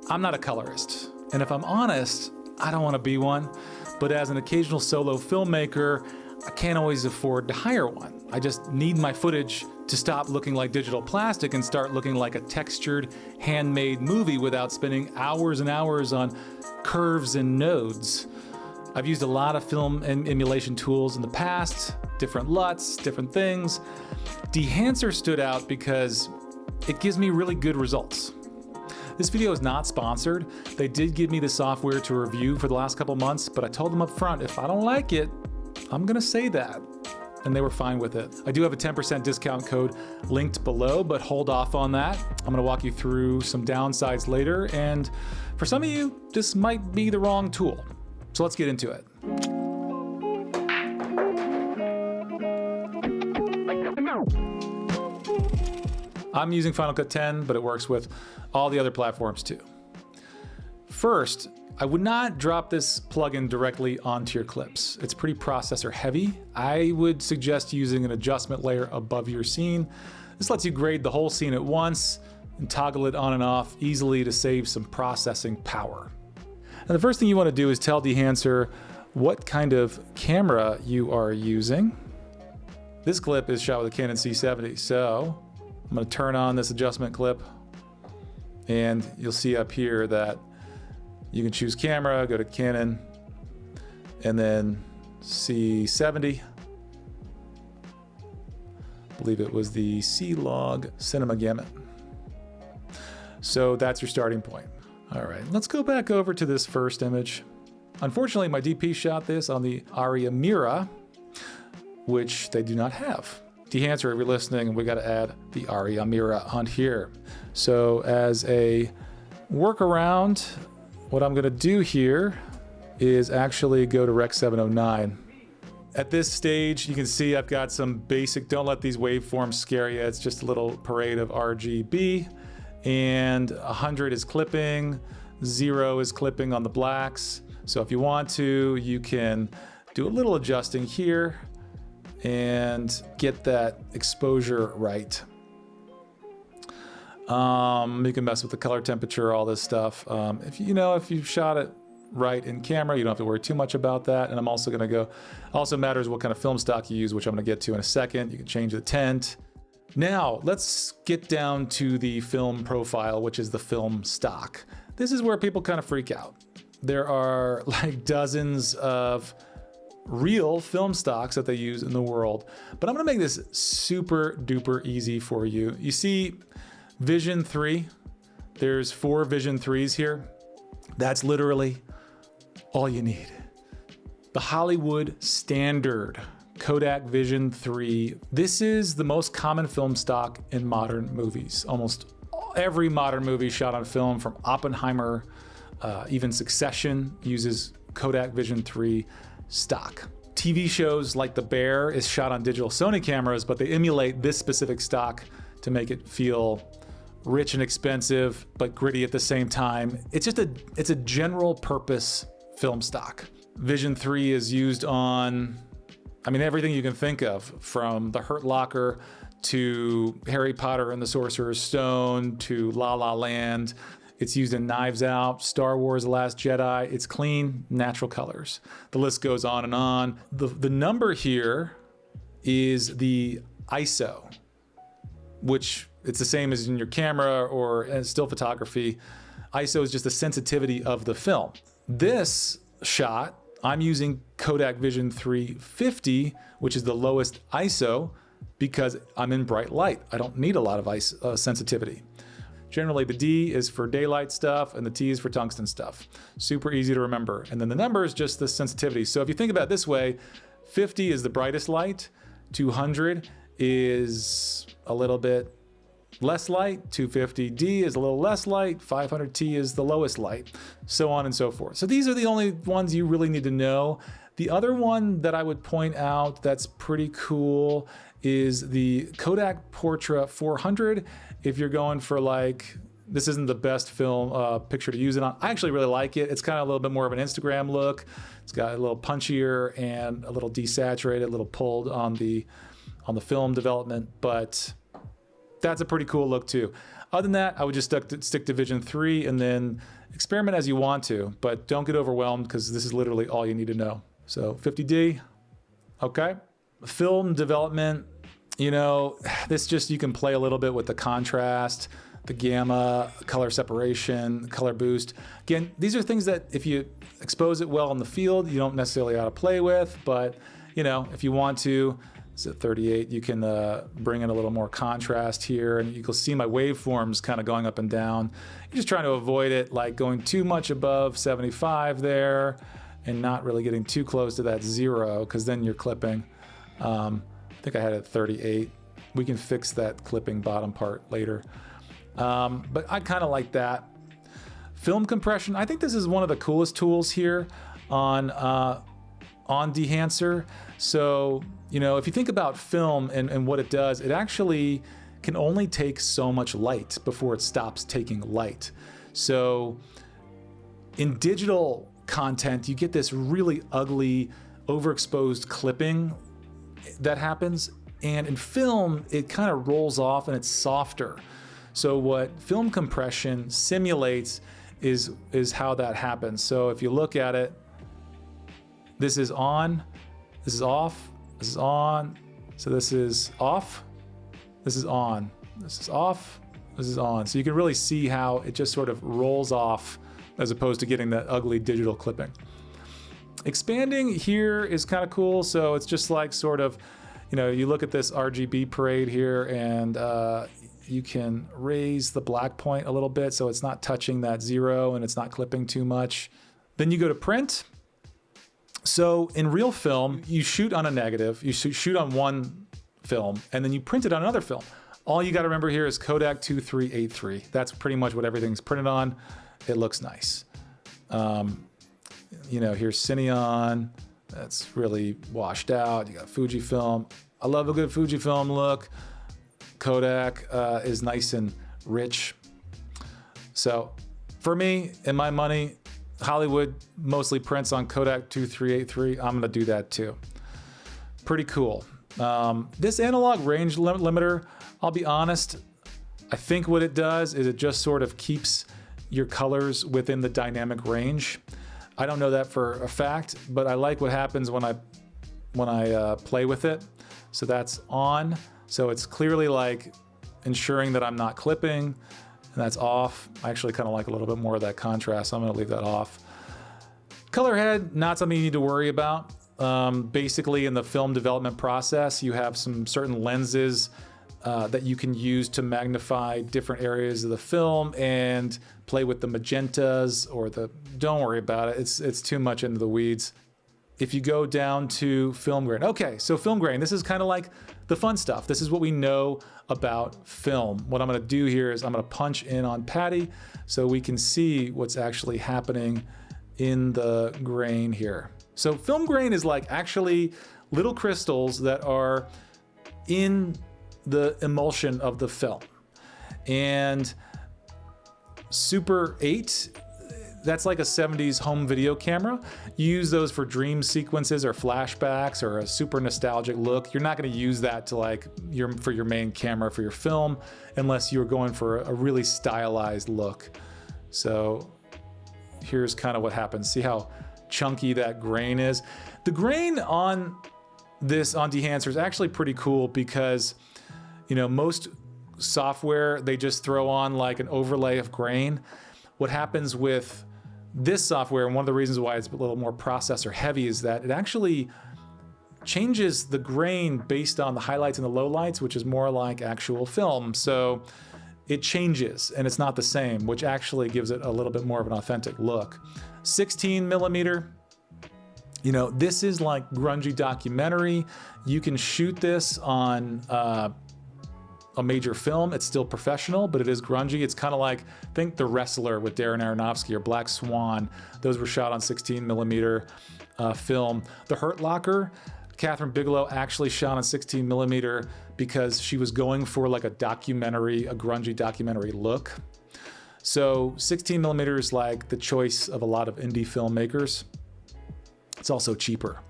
I'm not a colorist, and if I'm honest, I don't want to be one, but as an occasional solo filmmaker, I can't always afford to hire one. I just need my footage to stop looking like digital plastic and start looking like a textured, handmade movie without spending hours and hours on curves and nodes. I've used a lot of film and emulation tools in the past, different LUTs, different things. Dehancer stood out because it gives me really good results. This video is not sponsored. They did give me the software to review for the last couple months, but I told them up front, if I don't like it, I'm gonna say that. And they were fine with it. I do have a 10% discount code linked below, but hold off on that. I'm gonna walk you through some downsides later, and for some of you, this might be the wrong tool. So let's get into it. I'm using Final Cut 10, but it works with all the other platforms too. First, I would not drop this plugin directly onto your clips. It's pretty processor heavy. I would suggest using an adjustment layer above your scene. This lets you grade the whole scene at once and toggle it on and off easily to save some processing power. Now, the first thing you want to do is tell Dehancer what kind of camera you are using. This clip is shot with a Canon C70, so I'm going to turn on this adjustment clip, and you'll see up here that you can choose camera, go to Canon, and then C70. I believe it was the C-Log Cinema Gamut. So that's your starting point. All right, let's go back over to this first image. Unfortunately, my DP shot this on the Arri Mira, which they do not have. Dehancer, if you're listening, we got to add the Arri Mira on here. So as a workaround, what I'm going to do here is actually go to Rec 709. At this stage, you can see I've got some basic, don't let these waveforms scare you. It's just a little parade of RGB, and 100 is clipping, 0 is clipping on the blacks. So if you want to, you can do a little adjusting here and get that exposure right. You can mess with the color temperature, all this stuff. If you've shot it right in camera, you don't have to worry too much about that. And I'm also gonna go, also matters what kind of film stock you use, which I'm gonna get to in a second. You can change the tint. Now, let's get down to the film profile, which is the film stock. This is where people kind of freak out. There are like dozens of real film stocks that they use in the world, but I'm gonna make this super duper easy for you. You see Vision 3, there's 4 Vision 3s here. That's literally all you need. The Hollywood standard Kodak Vision 3. This is the most common film stock in modern movies. Almost every modern movie shot on film, from Oppenheimer, even Succession, uses Kodak Vision 3 stock. TV shows like The Bear is shot on digital Sony cameras, but they emulate this specific stock to make it feel rich and expensive, but gritty at the same time. It's a general purpose film stock. Vision 3 is used on, everything you can think of, from The Hurt Locker to Harry Potter and the Sorcerer's Stone to La La Land. It's used in Knives Out, Star Wars: The Last Jedi. It's clean, natural colors. The list goes on and on. The number here is the ISO, which it's the same as in your camera or in still photography. ISO is just the sensitivity of the film. This shot, I'm using Kodak Vision 350, which is the lowest ISO, because I'm in bright light. I don't need a lot of sensitivity. Generally, the D is for daylight stuff and the T is for tungsten stuff. Super easy to remember. And then the number is just the sensitivity. So if you think about it this way, 50 is the brightest light, 200 is a little bit less light, 250D is a little less light, 500T is the lowest light, so on and so forth. So these are the only ones you really need to know. The other one that I would point out that's pretty cool is the Kodak Portra 400. If you're going for this isn't the best film picture to use it on. I actually really like it. It's kind of a little bit more of an Instagram look. It's got a little punchier and a little desaturated, a little pulled on the film development, but That's a pretty cool look too. Other than that, I would just stick to Vision 3 and then experiment as you want to, but don't get overwhelmed because this is literally all you need to know. So 50D, okay. Film development, you know, this just, you can play a little bit with the contrast, the gamma, color separation, color boost. Again, these are things that if you expose it well in the field, you don't necessarily know how to play with, but you know, if you want to, it's at 38, you can bring in a little more contrast here, and you can see my waveforms kind of going up and down. You're just trying to avoid it like going too much above 75 there and not really getting too close to that 0, because then you're clipping. I think I had it at 38. We can fix that clipping bottom part later. But I kind of like that. Film compression, I think this is one of the coolest tools here on Dehancer. So, you know, if you think about film and what it does, it actually can only take so much light before it stops taking light. So in digital content, you get this really ugly, overexposed clipping that happens. And in film, it kind of rolls off and it's softer. So what film compression simulates is how that happens. So if you look at it, this is on, this is off, this is on, so this is off, this is on, this is off, this is on. So you can really see how it just sort of rolls off as opposed to getting that ugly digital clipping. Expanding here is kind of cool. So it's just like sort of, you know, you look at this RGB parade here and you can raise the black point a little bit so it's not touching that 0 and it's not clipping too much. Then you go to print. So in real film, you shoot on a negative, you shoot on one film, and then you print it on another film. All you got to remember here is Kodak 2383. That's pretty much what everything's printed on. It looks nice. You know, here's Cineon. That's really washed out. You got Fujifilm. I love a good Fujifilm look. Kodak is nice and rich. So for me, and my money, Hollywood mostly prints on Kodak 2383. I'm gonna do that too. Pretty cool. This analog range limiter, I'll be honest, I think what it does is it just sort of keeps your colors within the dynamic range. I don't know that for a fact, but I like what happens when I play with it. So that's on. So it's clearly like ensuring that I'm not clipping, and that's off. I actually kind of like a little bit more of that contrast, so I'm gonna leave that off. Color head, not something you need to worry about. Basically in the film development process, you have some certain lenses that you can use to magnify different areas of the film and play with the magentas or don't worry about it. It's too much into the weeds. If you go down to film grain, okay, so film grain, this is kind of like the fun stuff. This is what we know about film. What I'm gonna do here is I'm gonna punch in on Patty so we can see what's actually happening in the grain here. So film grain is like actually little crystals that are in the emulsion of the film. And Super 8, that's like a 70s home video camera. You use those for dream sequences or flashbacks or a super nostalgic look. You're not gonna use that to like for your main camera for your film unless you're going for a really stylized look. So here's kind of what happens. See how chunky that grain is? The grain on Dehancer is actually pretty cool because, you know, most software, they just throw on like an overlay of grain. What happens with this software, and one of the reasons why it's a little more processor heavy, is that it actually changes the grain based on the highlights and the lowlights, which is more like actual film. So it changes and it's not the same, which actually gives it a little bit more of an authentic look. 16 millimeter, you know, this is like grungy documentary. You can shoot this on a major film. It's still professional, but it is grungy. It's kind of like, think The Wrestler with Darren Aronofsky or Black Swan. Those were shot on 16 millimeter film. The Hurt Locker, Catherine Bigelow actually shot on 16 millimeter because she was going for like a documentary, a grungy documentary look. So 16 millimeter is like the choice of a lot of indie filmmakers. It's also cheaper.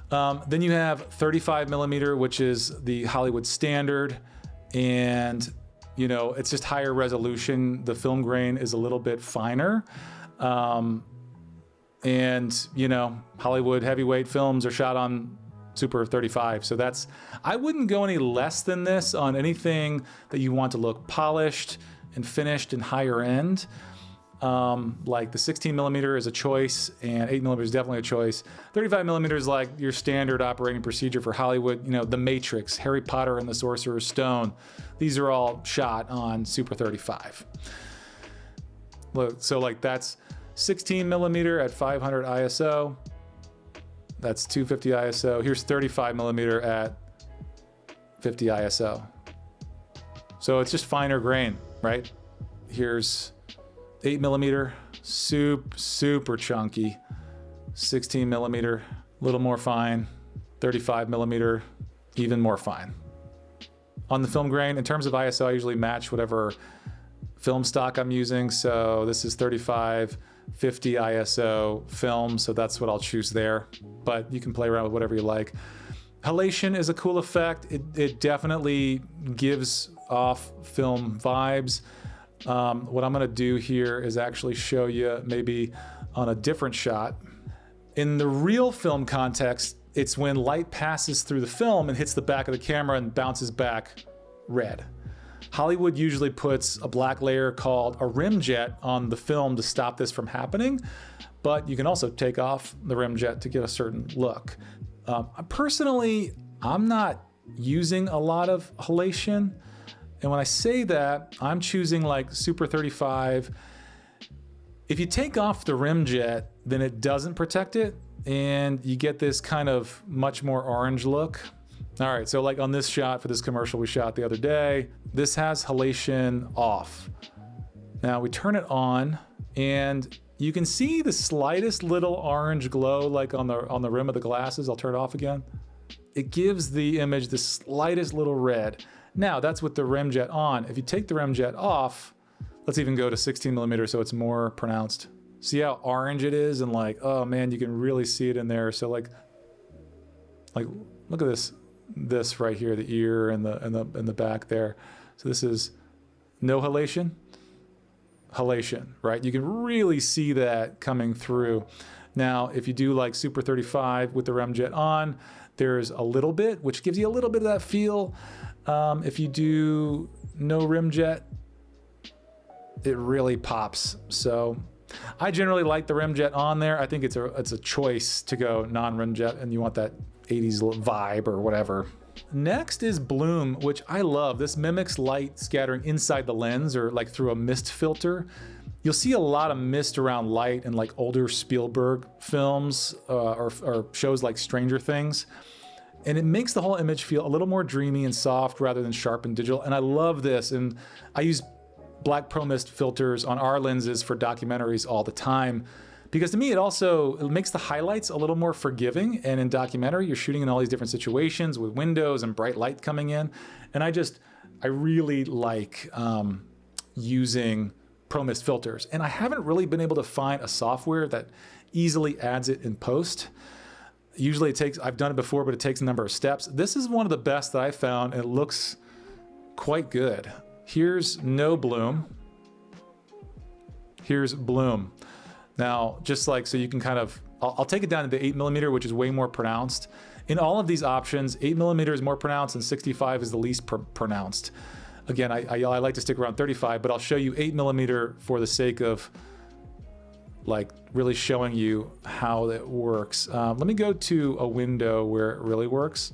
Then you have 35 millimeter, which is the Hollywood standard. and you know, it's just higher resolution. The film grain is a little bit finer. And you know, Hollywood heavyweight films are shot on Super 35. So that's, I wouldn't go any less than this on anything that you want to look polished and finished and higher end. Like the 16 millimeter is a choice, and 8 millimeter is definitely a choice. 35 millimeter is like your standard operating procedure for Hollywood. You know, The Matrix, Harry Potter and the Sorcerer's Stone. These are all shot on Super 35. Look, so like that's 16 millimeter at 500 ISO. That's 250 ISO. Here's 35 millimeter at 50 ISO. So it's just finer grain, right? Here's 8 millimeter, super chunky. 16 millimeter, a little more fine. 35 millimeter, even more fine. On the film grain, in terms of ISO, I usually match whatever film stock I'm using. So this is 35, 50 ISO film, so that's what I'll choose there. But you can play around with whatever you like. Halation is a cool effect. It definitely gives off film vibes. What I'm gonna do here is actually show you maybe on a different shot. In the real film context, it's when light passes through the film and hits the back of the camera and bounces back red. Hollywood usually puts a black layer called a rim jet on the film to stop this from happening, but you can also take off the rim jet to get a certain look. Personally, I'm not using a lot of halation. And when I say that, I'm choosing like Super 35. If you take off the rim jet, then it doesn't protect it, and you get this kind of much more orange look. All right, so like on this shot for this commercial we shot the other day, this has halation off. Now we turn it on, and you can see the slightest little orange glow like on the rim of the glasses. I'll turn it off again. It gives the image the slightest little red. Now that's with the rim jet on. If you take the rim jet off, let's even go to 16 millimeter so it's more pronounced. See how orange it is, and like, oh man, you can really see it in there. So like look at this right here, the ear and the back there. So this is no halation, right? You can really see that coming through. Now, if you do like Super 35 with the rim jet on, there's a little bit, which gives you a little bit of that feel. If you do no rim jet, it really pops. So I generally like the rim jet on there. I think it's a choice to go non-rim jet, and you want that 80s vibe or whatever. Next is Bloom, which I love. This mimics light scattering inside the lens or like through a mist filter. You'll see a lot of mist around light in like older Spielberg films or shows like Stranger Things. And it makes the whole image feel a little more dreamy and soft rather than sharp and digital. And I love this. And I use black pro mist filters on our lenses for documentaries all the time, because to me it makes the highlights a little more forgiving. And in documentary, you're shooting in all these different situations with windows and bright light coming in. And I really like using pro mist filters. And I haven't really been able to find a software that easily adds it in post. Usually I've done it before, but it takes a number of steps. This is one of the best that I found, and it looks quite good. Here's no bloom. Here's bloom. Now, just like, so you can kind of, I'll take it down to the 8 millimeter, which is way more pronounced. In all of these options, 8 millimeter is more pronounced and 65 is the least pronounced. Again, I like to stick around 35, but I'll show you 8 millimeter for the sake of like really showing you how that works. Let me go to a window where it really works.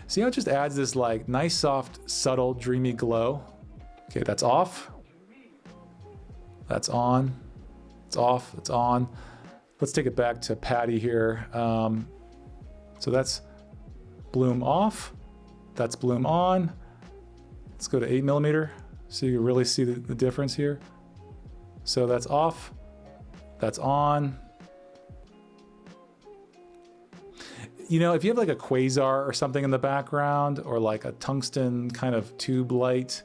See how it just adds this like nice, soft, subtle, dreamy glow? Okay, that's off. That's on. It's off, it's on. Let's take it back to Patty here. So that's bloom off. That's bloom on. Let's go to 8 millimeter so you can really see the difference here. So that's off. That's on. You know, if you have like a quasar or something in the background, or like a tungsten kind of tube light,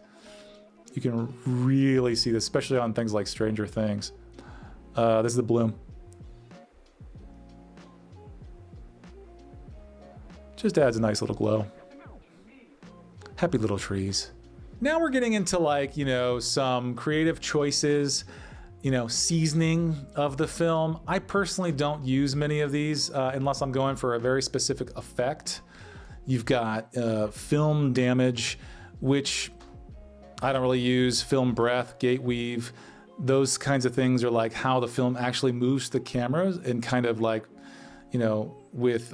you can really see this, especially on things like Stranger Things. This is the bloom. Just adds a nice little glow. Happy little trees. Now we're getting into like, you know, some creative choices, you know, seasoning of the film. I personally don't use many of these unless I'm going for a very specific effect. You've got film damage, which I don't really use. Film breath, gate weave, those kinds of things are like how the film actually moves the cameras, and kind of like, you know, with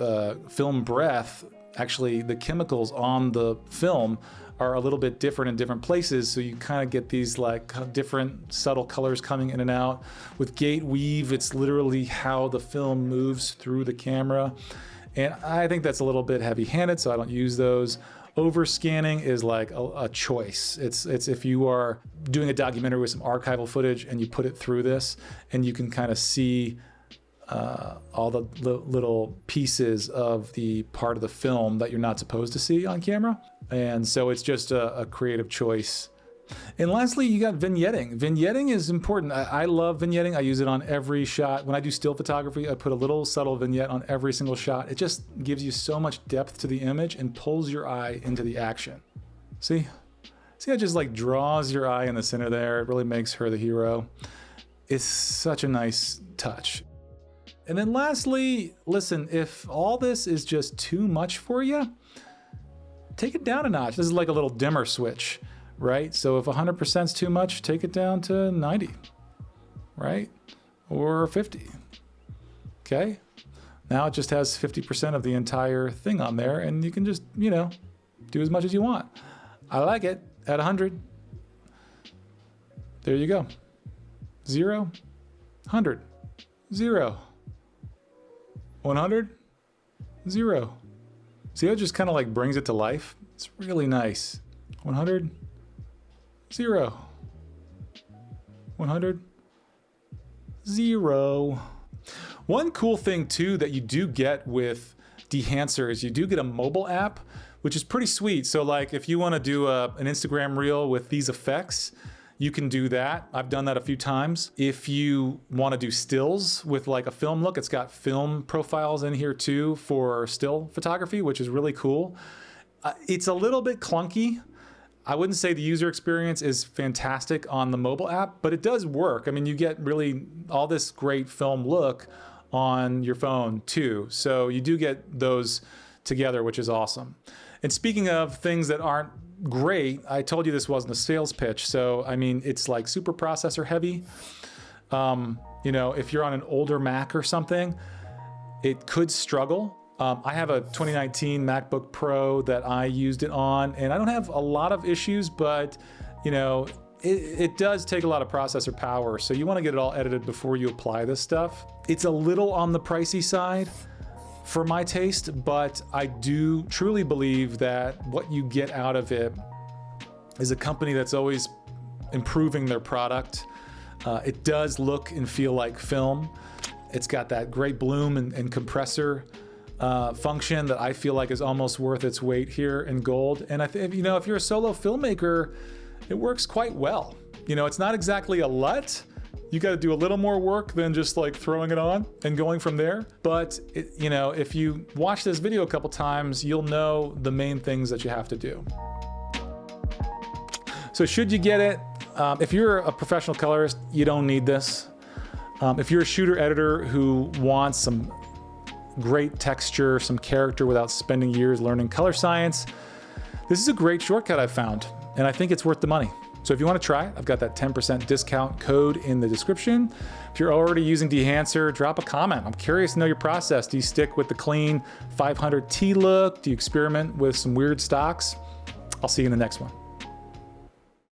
film breath, actually the chemicals on the film are a little bit different in different places, so you kind of get these like different subtle colors coming in and out. With gate weave, it's literally how the film moves through the camera, and I think that's a little bit heavy-handed, so I don't use those. Over scanning is like a choice. It's if you are doing a documentary with some archival footage and you put it through this, and you can kind of see all the little pieces of the part of the film that you're not supposed to see on camera. And so it's just a creative choice. And lastly, you got vignetting. Vignetting is important. I love vignetting. I use it on every shot. When I do still photography, I put a little subtle vignette on every single shot. It just gives you so much depth to the image and pulls your eye into the action. See? See how it just like draws your eye in the center there? It really makes her the hero. It's such a nice touch. And then lastly, listen, if all this is just too much for you, take it down a notch. This is like a little dimmer switch, right? So if 100% is too much, take it down to 90, right? Or 50, okay? Now it just has 50% of the entire thing on there, and you can just, you know, do as much as you want. I like it at 100. There you go. 0, 100, 0. 100, 0. See how it just kind of like brings it to life? It's really nice. 100, 0. 100, 0. One cool thing too that you do get with Dehancer is you do get a mobile app, which is pretty sweet. So like if you want to do an Instagram reel with these effects, you can do that. I've done that a few times. If you want to do stills with like a film look, it's got film profiles in here too for still photography, which is really cool. It's a little bit clunky. I wouldn't say the user experience is fantastic on the mobile app, but it does work. I mean, you get really all this great film look on your phone too. So you do get those together, which is awesome. And speaking of things that aren't great, I told you this wasn't a sales pitch. So, I mean, it's like super processor heavy. You know, if you're on an older Mac or something, it could struggle. I have a 2019 MacBook Pro that I used it on, and I don't have a lot of issues, but you know, it does take a lot of processor power. So you want to get it all edited before you apply this stuff. It's a little on the pricey side for my taste, but I do truly believe that what you get out of it is a company that's always improving their product. It does look and feel like film. It's got that great bloom and compressor function that I feel like is almost worth its weight here in gold. And I think, you know, if you're a solo filmmaker, it works quite well. You know, it's not exactly a LUT. You got to do a little more work than just like throwing it on and going from there. But you know, if you watch this video a couple times, you'll know the main things that you have to do. So should you get it? If you're a professional colorist, you don't need this. If you're a shooter editor who wants some great texture, some character without spending years learning color science, this is a great shortcut I've found, and I think it's worth the money. So if you want to try it, I've got that 10% discount code in the description. If you're already using Dehancer, drop a comment. I'm curious to know your process. Do you stick with the clean 500T look? Do you experiment with some weird stocks? I'll see you in the next one.